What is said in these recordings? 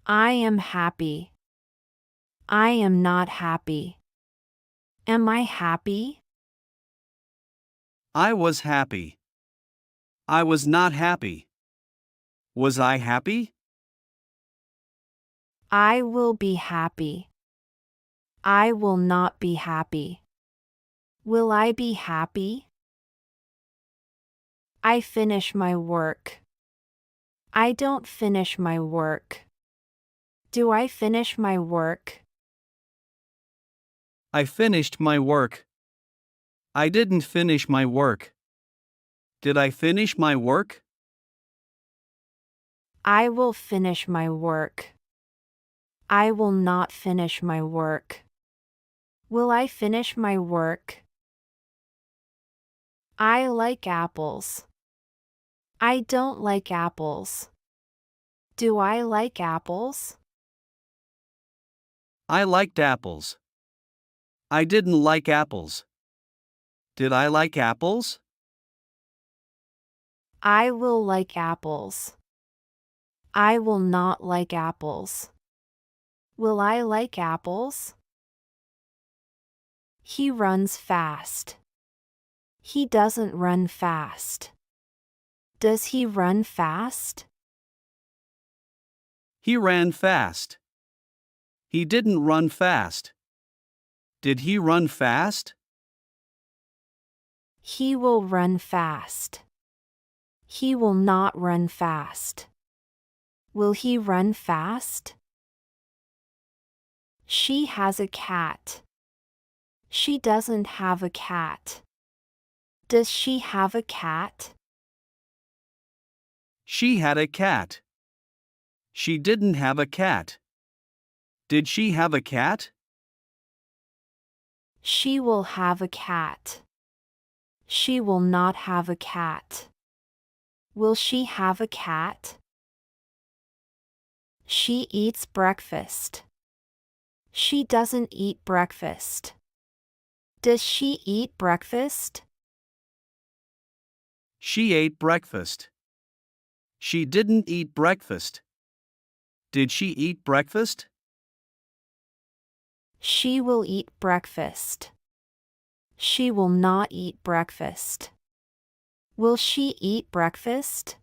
I am happy. I am not happy. Am I happy? I was happy. I was not happy. Was I happy? I will be happy. I will not be happy. Will I be happy? I finish my work. I don't finish my work. Do I finish my work? I finished my work. I didn't finish my work. Did I finish my work? I will finish my work. I will not finish my work. Will I finish my work? I like apples. I don't like apples. Do I like apples? I liked apples. I didn't like apples. Did I like apples? I will like apples. I will not like apples. Will I like apples? He runs fast. He doesn't run fast. Does he run fast? He ran fast. He didn't run fast. Did he run fast? He will run fast. He will not run fast. Will he run fast? She has a cat. She doesn't have a cat. Does she have a cat? She had a cat. She didn't have a cat. Did she have a cat? She will have a cat. She will not have a cat. Will she have a cat? She eats breakfast. She doesn't eat breakfast. Does she eat breakfast? She ate breakfast. She didn't eat breakfast. Did she eat breakfast? She will eat breakfast. She will not eat breakfast. Will she eat breakfast?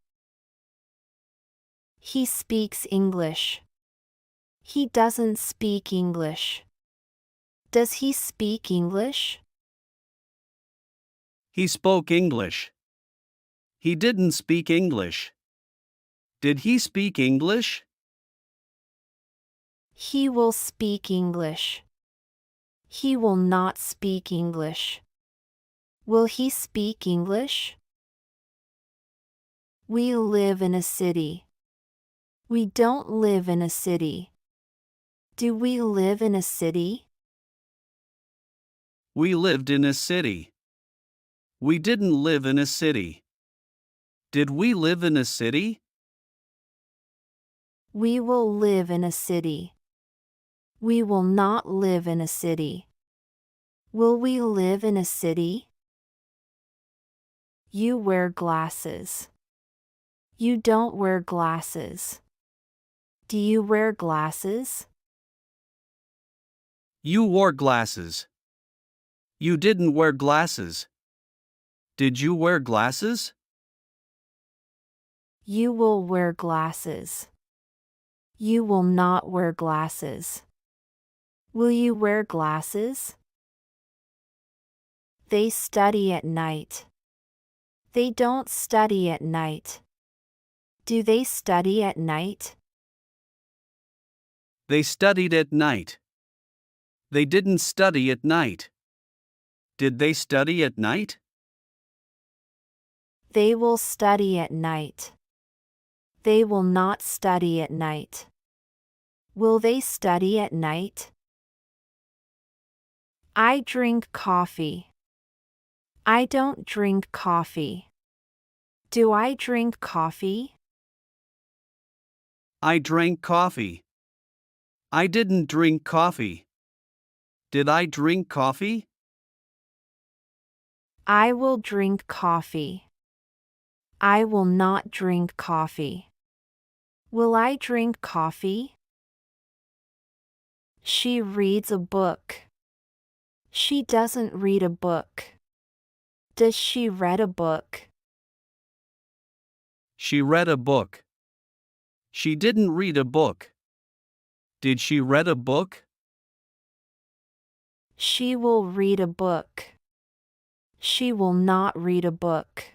He speaks English. He doesn't speak English. Does he speak English? He spoke English. He didn't speak English. Did he speak English? He will speak English. He will not speak English. Will he speak English? We live in a city. We don't live in a city. Do we live in a city? We lived in a city. We didn't live in a city. Did we live in a city? We will live in a city. We will not live in a city. Will we live in a city? You wear glasses. You don't wear glasses. Do you wear glasses? You wore glasses. You didn't wear glasses. Did you wear glasses? You will wear glasses. You will not wear glasses. Will you wear glasses? They study at night. They don't study at night. Do they study at night? They studied at night. They didn't study at night. Did they study at night? They will study at night. They will not study at night. Will they study at night? I drink coffee. I don't drink coffee. Do I drink coffee? I drank coffee. I didn't drink coffee. Did I drink coffee? I will drink coffee. I will not drink coffee. Will I drink coffee? She reads a book. She doesn't read a book. Does she read a book? She read a book. She didn't read a book. Did she read a book? She will read a book. She will not read a book.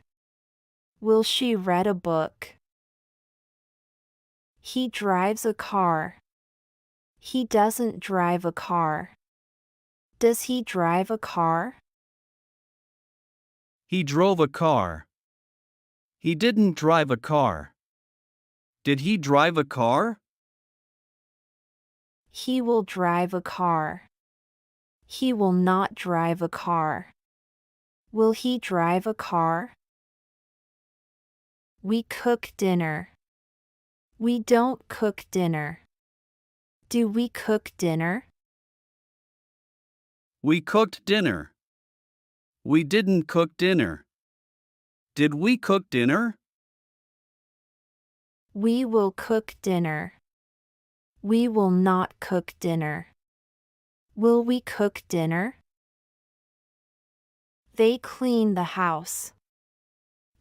Will she read a book? He drives a car. He doesn't drive a car. Does he drive a car? He drove a car. He didn't drive a car. Did he drive a car? He will drive a car. He will not drive a car. Will he drive a car? We cook dinner. We don't cook dinner. Do we cook dinner? We cooked dinner. We didn't cook dinner. Did we cook dinner? We will cook dinner. We will not cook dinner. Will we cook dinner? They clean the house.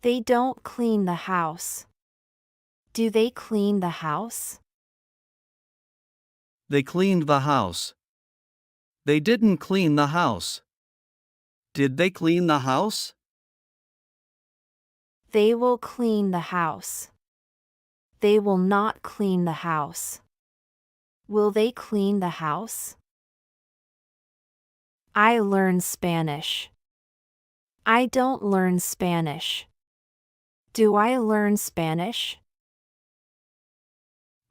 They don't clean the house. Do they clean the house? They cleaned the house. They didn't clean the house. Did they clean the house? They will clean the house. They will not clean the house. Will they clean the house? I learn Spanish. I don't learn Spanish. Do I learn Spanish?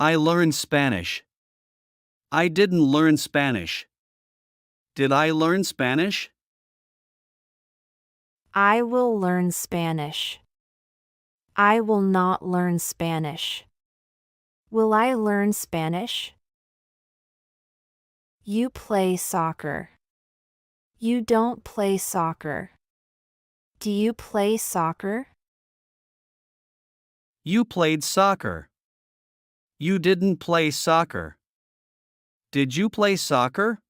I learned Spanish. I didn't learn Spanish. Did I learn Spanish? I will learn Spanish. I will not learn Spanish. Will I learn Spanish? You play soccer. You don't play soccer. Do you play soccer? You played soccer. You didn't play soccer. Did you play soccer?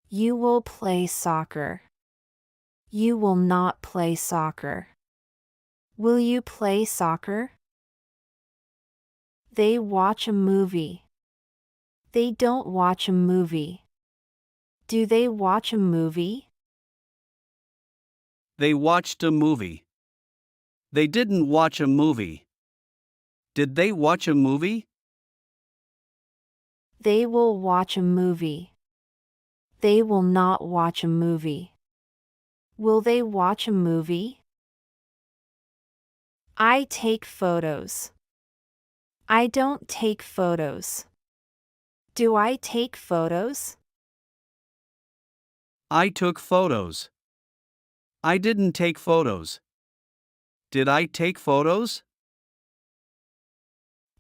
You will play soccer. You will not play soccer. Will you play soccer? They watch a movie. They don't watch a movie. Do they watch a movie? They watched a movie. They didn't watch a movie. Did they watch a movie? They will watch a movie. They will not watch a movie. Will they watch a movie? I take photos. I don't take photos. Do I take photos? I took photos. I didn't take photos. Did I take photos?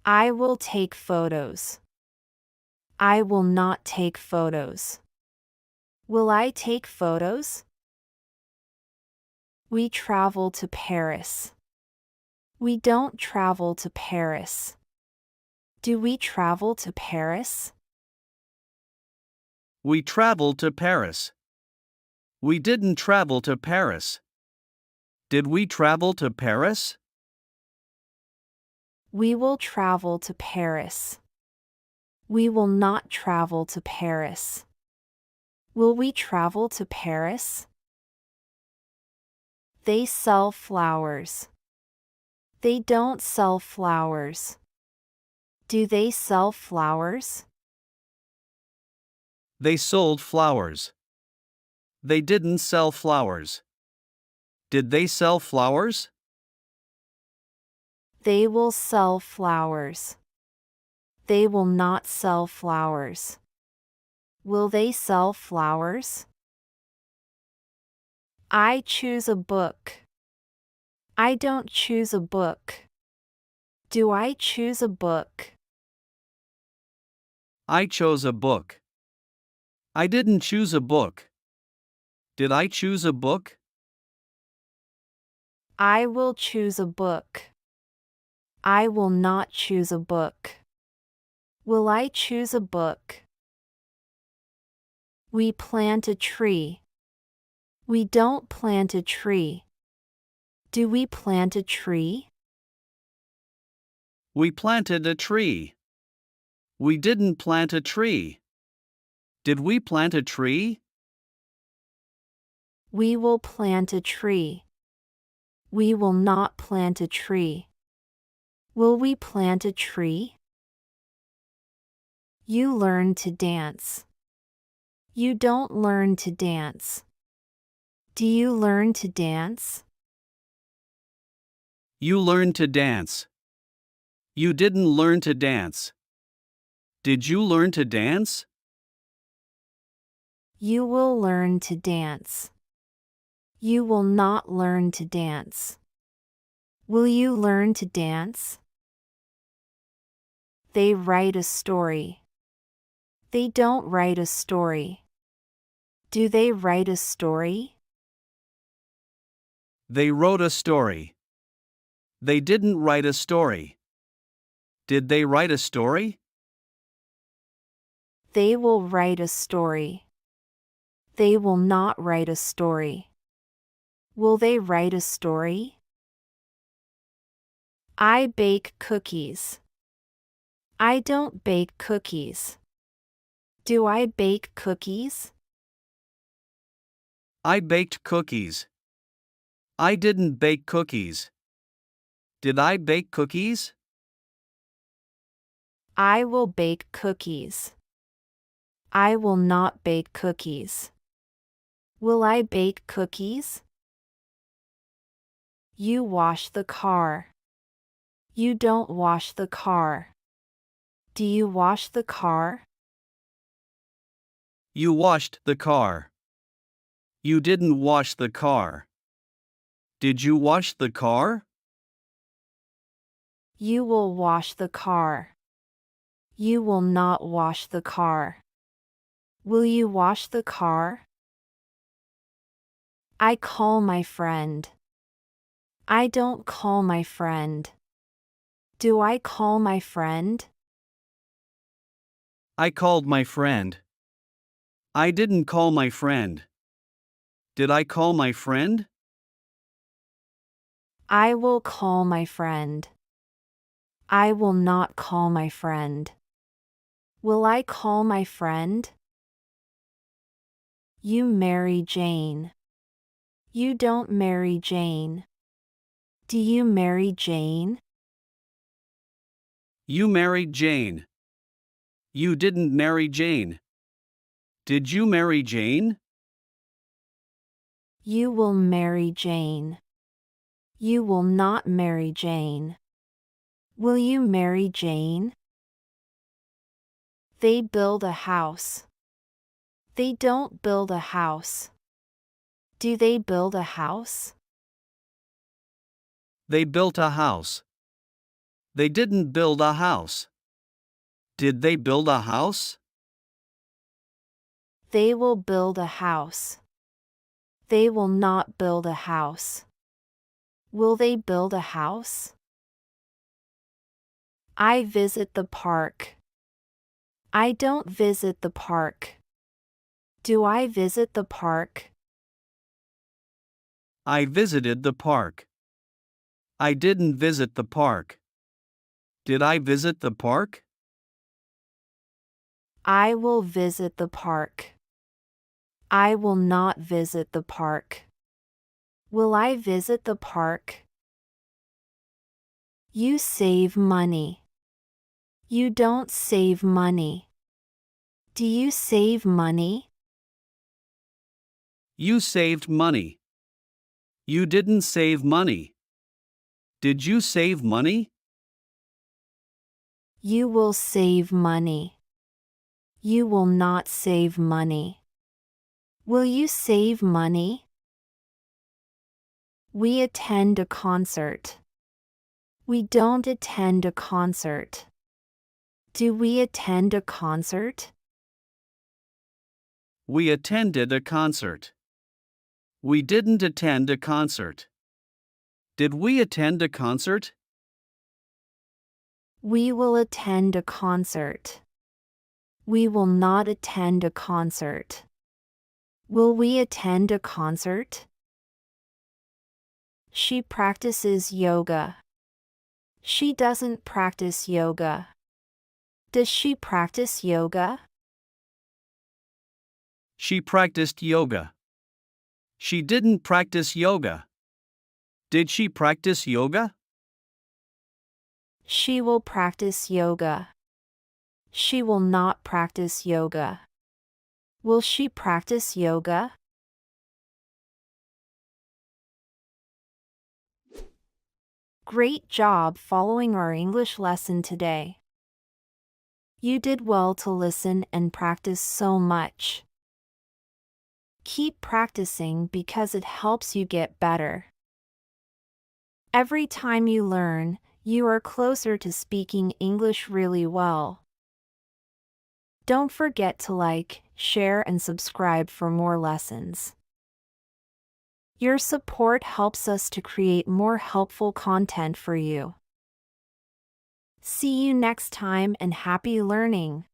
I will take photos. I will not take photos. Will I take photos? We travel to Paris. We don't travel to Paris. Do we travel to Paris? We traveled to Paris. We didn't travel to Paris. Did we travel to Paris? We will travel to Paris. We will not travel to Paris. Will we travel to Paris? They sell flowers. They don't sell flowers. Do they sell flowers? They sold flowers. They didn't sell flowers. Did they sell flowers? They will sell flowers. They will not sell flowers. Will they sell flowers? I choose a book. I don't choose a book. Do I choose a book? I chose a book. I didn't choose a book. Did I choose a book? I will choose a book. I will not choose a book. Will I choose a book? We plant a tree. We don't plant a tree. Do we plant a tree? We planted a tree. We didn't plant a tree. Did we plant a tree? We will plant a tree. We will not plant a tree. Will we plant a tree? You learn to dance. You don't learn to dance. Do you learn to dance? You learned to dance. You didn't learn to dance. Did you learn to dance? You will learn to dance. You will not learn to dance. Will you learn to dance? They write a story. They don't write a story. Do they write a story? They wrote a story. They didn't write a story. Did they write a story? They will write a story. They will not write a story. Will they write a story? I bake cookies. I don't bake cookies. Do I bake cookies? I baked cookies. I didn't bake cookies. Did I bake cookies? I will bake cookies. I will not bake cookies. Will I bake cookies? You wash the car. You don't wash the car. Do you wash the car? You washed the car. You didn't wash the car. Did you wash the car? You will wash the car. You will not wash the car. Will you wash the car? I call my friend. I don't call my friend. Do I call my friend? I called my friend. I didn't call my friend. Did I call my friend? I will call my friend. I will not call my friend. Will I call my friend? You marry Jane. You don't marry Jane. Do you marry Jane? You married Jane. You didn't marry Jane. Did you marry Jane? You will marry Jane. You will not marry Jane. Will you marry Jane? They build a house. They don't build a house. Do they build a house? They built a house. They didn't build a house. Did they build a house? They will build a house. They will not build a house. Will they build a house? I visit the park. I don't visit the park. Do I visit the park? I visited the park. I didn't visit the park. Did I visit the park? I will visit the park. I will not visit the park. Will I visit the park? You save money. You don't save money. Do you save money? You saved money. You didn't save money. Did you save money? You will save money. You will not save money. Will you save money? We attend a concert. We don't attend a concert. Do we attend a concert? We attended a concert. We didn't attend a concert. Did we attend a concert? We will attend a concert. We will not attend a concert. Will we attend a concert? She practices yoga. She doesn't practice yoga. Does she practice yoga? She practiced yoga. She didn't practice yoga. Did she practice yoga? She will practice yoga. She will not practice yoga. Will she practice yoga? Great job following our English lesson today. You did well to listen and practice so much. Keep practicing because it helps you get better. Every time you learn, you are closer to speaking English really well. Don't forget to like, share, and subscribe for more lessons. Your support helps us to create more helpful content for you. See you next time and happy learning!